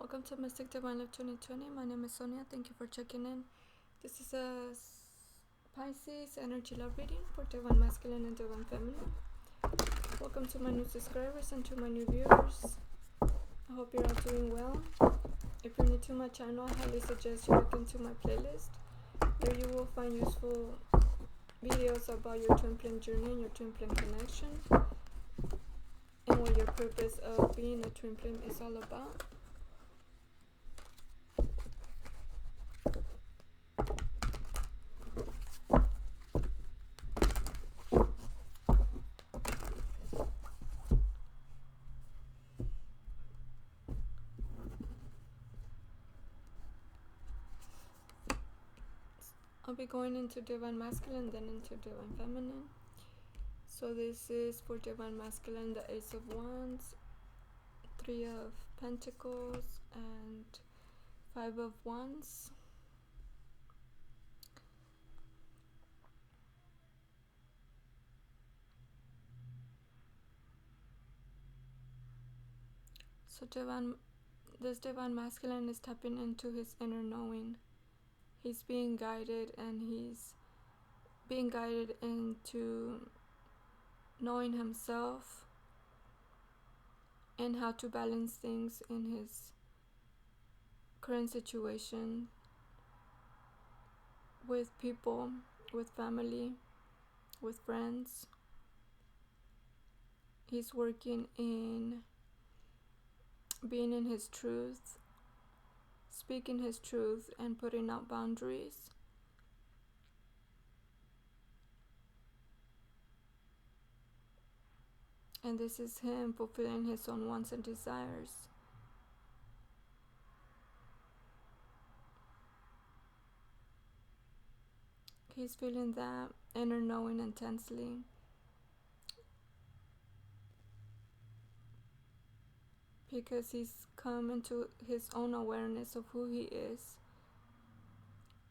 Welcome to Mystic Divine Life 2020. My name is Sonia. Thank you for checking in. This is a Pisces energy love reading for Divine Masculine and Divine Feminine. Welcome to my new subscribers and to my new viewers. I hope you're all doing well. If you're new to my channel, I highly suggest you look into my playlist. There you will find useful videos about your twin flame journey and your twin flame connection, and what your purpose of being a twin flame is all about. I'll be going into Divine Masculine, then into Divine Feminine. So this is for Divine Masculine, the Ace of Wands, 3 of Pentacles, and 5 of Wands. So this Divine Masculine is tapping into his inner knowing. He's being guided, and he's being guided into knowing himself and how to balance things in his current situation with people, with family, with friends. He's working in being in his truth, speaking his truth, and putting out boundaries. And this is him fulfilling his own wants and desires. He's feeling that inner knowing intensely. Because he's come into his own awareness of who he is,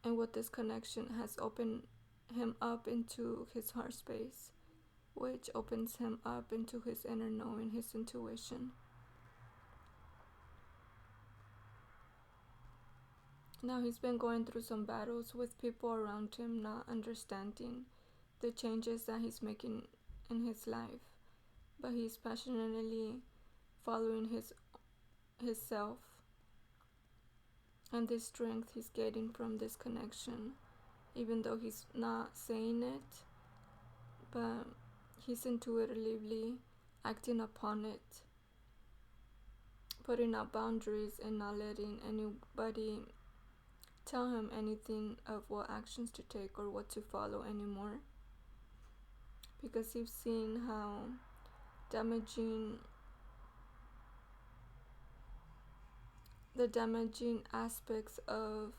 and what this connection has opened him up into his heart space, which opens him up into his inner knowing, his intuition. Now he's been going through some battles with people around him not understanding the changes that he's making in his life, but he's passionately following his self, and this strength he's getting from this connection, even though he's not saying it, but he's intuitively acting upon it, putting out boundaries and not letting anybody tell him anything of what actions to take or what to follow anymore, because he's seen how damaging aspects of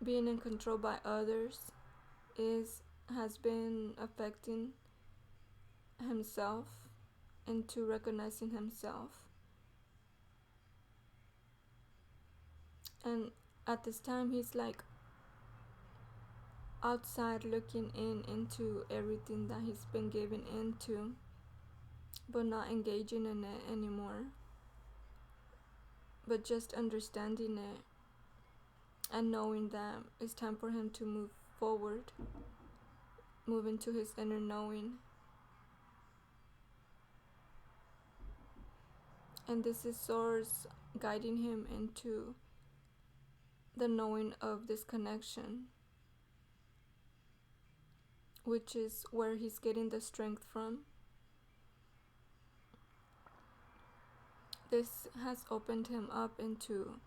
being in control by others has been affecting himself into recognizing himself. And at this time he's like outside looking into everything that he's been given into, but not engaging in it anymore, but just understanding it and knowing that it's time for him to move forward, move into his inner knowing. And this is Source guiding him into the knowing of this connection, which is where he's getting the strength from. This has opened him up into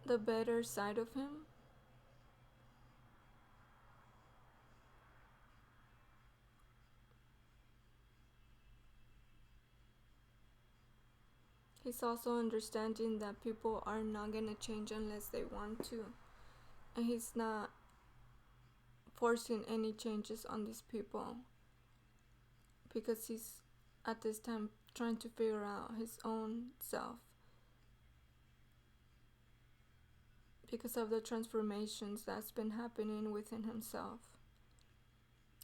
the better side of him. He's also understanding that people are not going to change unless they want to. And he's not forcing any changes on these people, because he's at this time trying to figure out his own self, because of the transformations that's been happening within himself.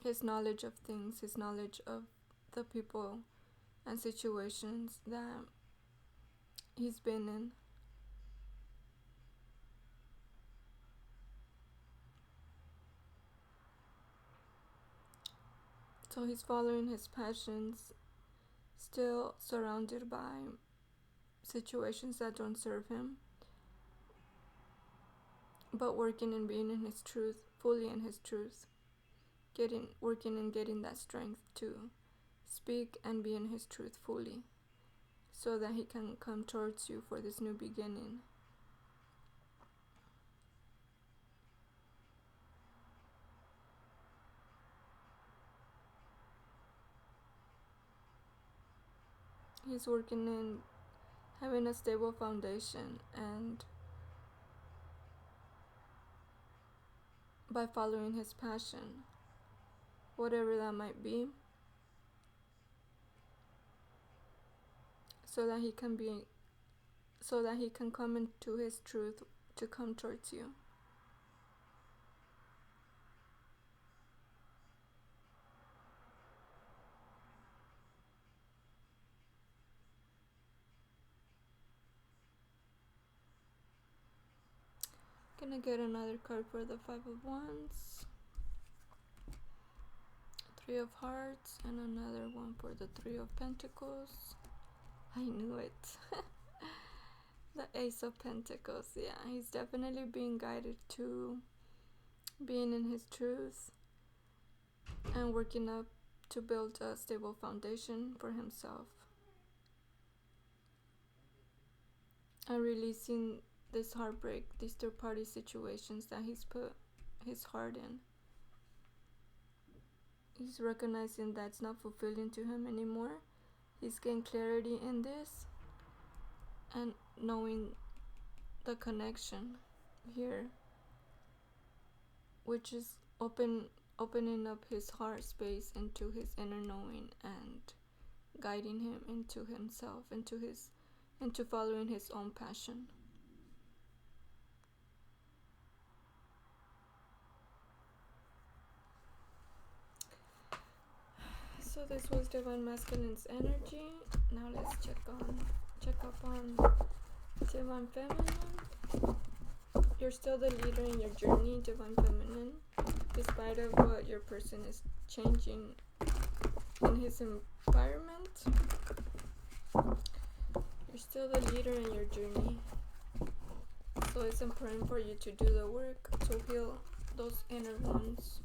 His knowledge of things, his knowledge of the people and situations that he's been in. So he's following his passions, still surrounded by situations that don't serve him, but working and being in his truth, fully in his truth, working and getting that strength to speak and be in his truth fully, so that he can come towards you for this new beginning. He's working in having a stable foundation, and by following his passion, whatever that might be, so that he can come into his truth to come towards you. Gonna get another card for the Five of Wands, Three of Hearts, and another one for the Three of Pentacles. I knew it. The Ace of Pentacles. Yeah, he's definitely being guided to being in his truth and working up to build a stable foundation for himself, and releasing this heartbreak, these third party situations that he's put his heart in. He's recognizing that's not fulfilling to him anymore. He's getting clarity in this and knowing the connection here, which is opening up his heart space into his inner knowing and guiding him into himself, into following his own passion. So this was Divine Masculine's energy. Now let's check up on Divine Feminine. You're still the leader in your journey, Divine Feminine, despite of what your person is changing in his environment. You're still the leader in your journey. So it's important for you to do the work to heal those inner wounds.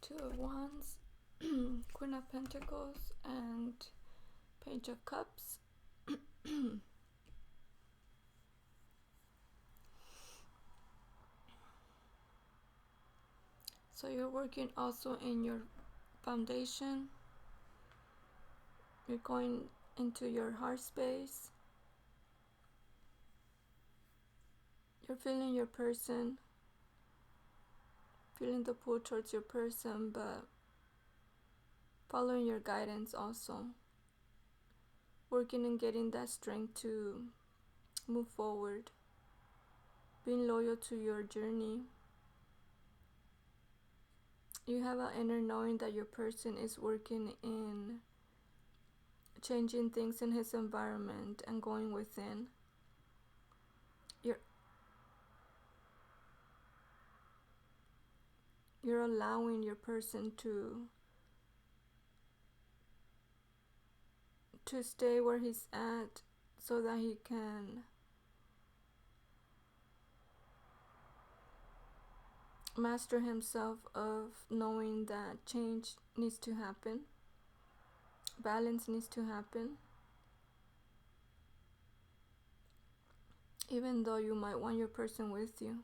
Two of Wands, Queen of Pentacles, and Page of Cups. So you're working also in your foundation. You're going into your heart space. You're feeling your person, feeling the pull towards your person, but following your guidance also. Working and getting that strength to move forward. Being loyal to your journey. You have an inner knowing that your person is working in changing things in his environment and going within. You're allowing your person to stay where he's at so that he can master himself of knowing that change needs to happen, balance needs to happen, even though you might want your person with you,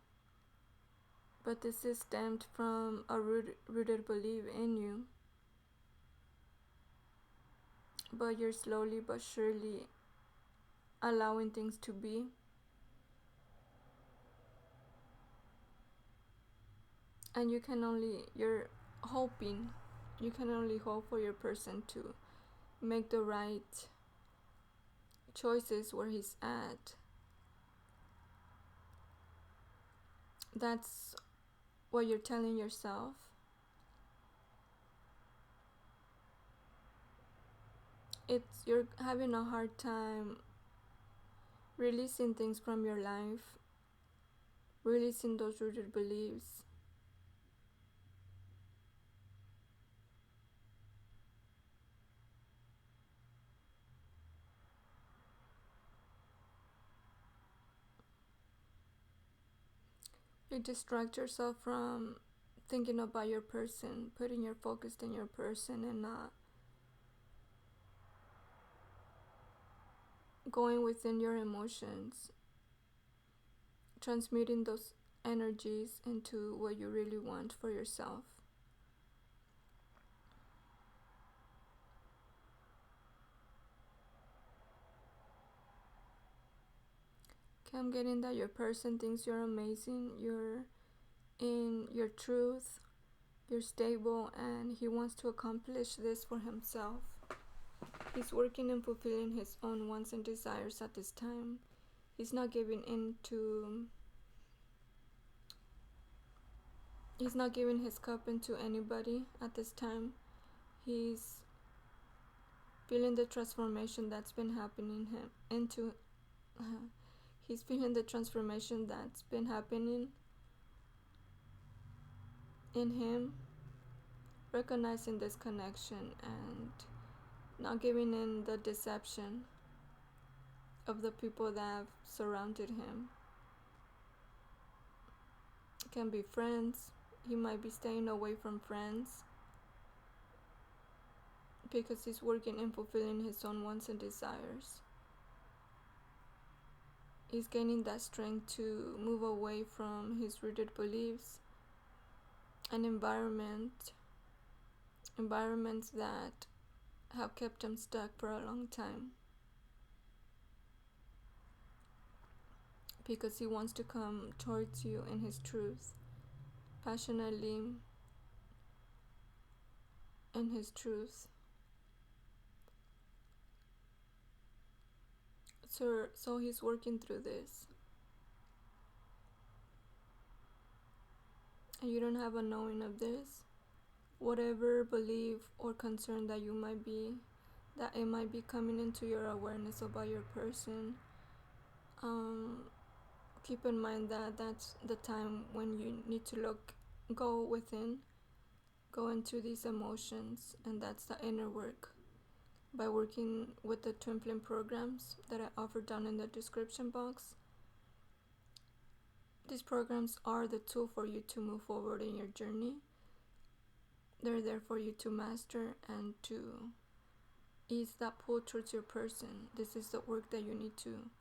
But this is stemmed from a rooted belief in you. But you're slowly but surely allowing things to be. And you're hoping, you can only hope for your person to make the right choices where he's at. That's what you're telling yourself. You're having a hard time releasing things from your life, releasing those rooted beliefs. You distract yourself from thinking about your person, putting your focus in your person, and not going within your emotions, transmuting those energies into what you really want for yourself. Okay, I'm getting that your person thinks you're amazing, you're in your truth, you're stable, and he wants to accomplish this for himself. He's working and fulfilling his own wants and desires at this time. He's not giving his cup into anybody at this time. He's feeling the transformation that's been happening he's feeling the transformation that's been happening in him, recognizing this connection and not giving in the deception of the people that have surrounded him. It can be friends. He might be staying away from friends because he's working and fulfilling his own wants and desires. He's gaining that strength to move away from his rooted beliefs and environments that have kept him stuck for a long time, because he wants to come towards you in his truth, passionately in his truth. So he's working through this, and you don't have a knowing of this. Whatever belief or concern that it might be coming into your awareness about your person, keep in mind that that's the time when you need to go within, go into these emotions, and that's the inner work. By working with the twin flame programs that I offer down in the description box. These programs are the tool for you to move forward in your journey. They're there for you to master and to ease that pull towards your person. This is the work that you need to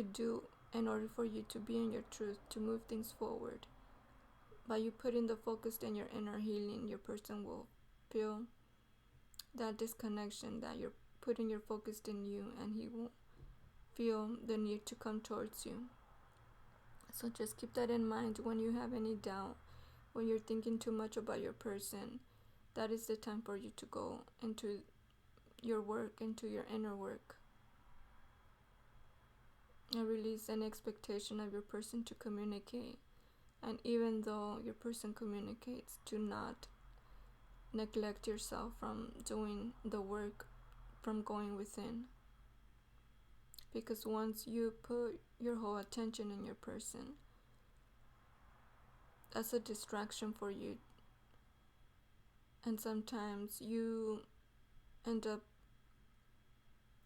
do in order for you to be in your truth, to move things forward. By you putting the focus in your inner healing, your person will feel that disconnection, that you're putting your focus in you, and he won't feel the need to come towards you. So just keep that in mind when you have any doubt, when you're thinking too much about your person. That is the time for you to go into your work, into your inner work, and release any expectation of your person to communicate. And even though your person communicates, do not neglect yourself from doing the work, from going within. Because once you put your whole attention in your person, that's a distraction for you. And sometimes you end up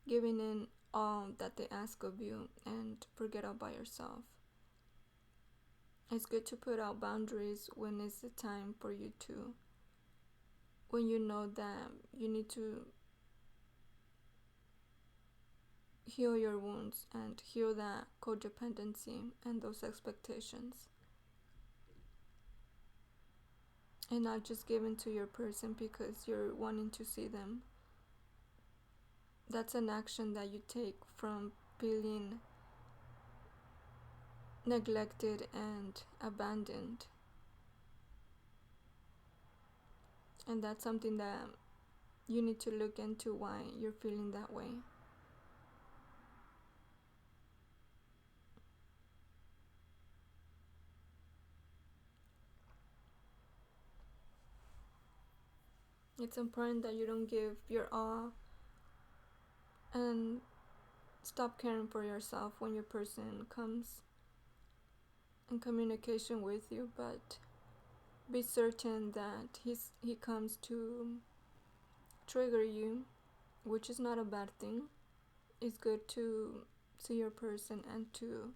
giving in all that they ask of you and forget about yourself. It's good to put out boundaries when it's the time for you to, when you know that you need to heal your wounds and heal that codependency and those expectations. and not just given to your person because you're wanting to see them. That's an action that you take from feeling neglected and abandoned. And that's something that you need to look into, why you're feeling that way. It's important that you don't give your all and stop caring for yourself when your person comes in communication with you, but be certain that he comes to trigger you, which is not a bad thing. It's good to see your person and to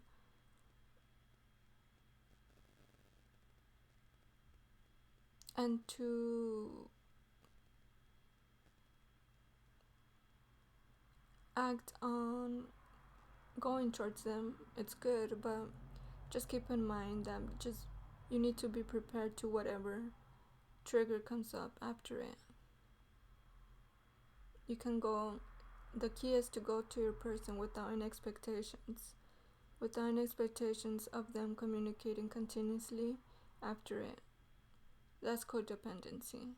act on going towards them. It's good, but just keep in mind that you need to be prepared to whatever trigger comes up after it. You can go, the key is to go to your person without any expectations of them communicating continuously after it. That's codependency.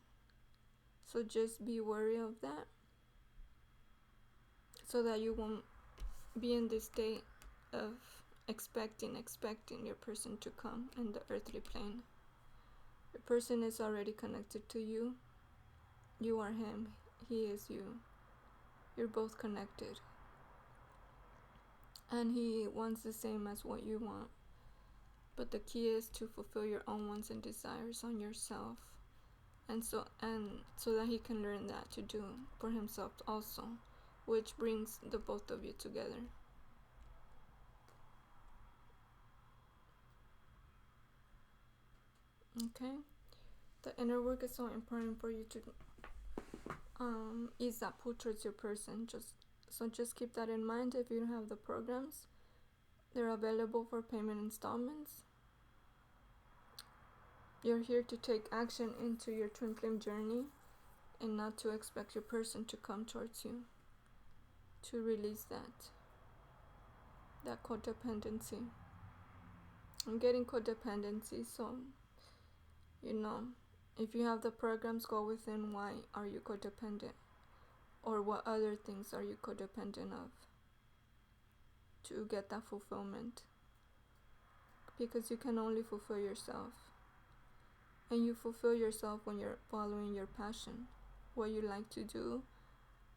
So just be wary of that, so that you won't be in this state of expecting your person to come in the earthly plane. The person is already connected to you. You are him. He is you. You're both connected. And he wants the same as what you want. But the key is to fulfill your own wants and desires on yourself. And so that he can learn that to do for himself also, which brings the both of you together. Okay? The inner work is so important for you to ease that pull towards your person. Just keep that in mind. If you don't have the programs, they're available for payment installments. You're here to take action into your twin flame journey and not to expect your person to come towards you, to release that codependency. I'm getting codependency, so if you have the programs, go within. Why are you codependent, or what other things are you codependent of to get that fulfillment? Because you can only fulfill yourself, and you fulfill yourself when you're following your passion, what you like to do,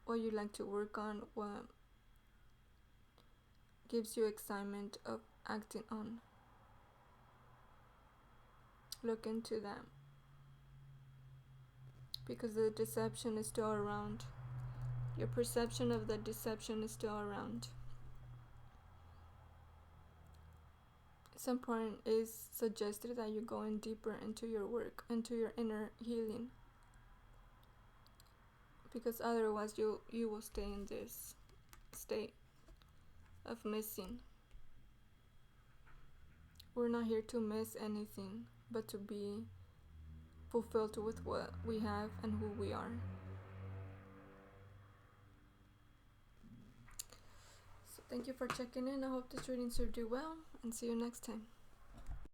what you like to work on, what gives you excitement of acting on. Look into that, because the deception is still around. Your perception of the deception is still around. It's important, is suggested that you go in deeper into your work, into your inner healing, because otherwise you will stay in this state of missing. We're not here to miss anything, but to be fulfilled with what we have and who we are. So thank you for checking in. I hope this reading served you well, and see you next time.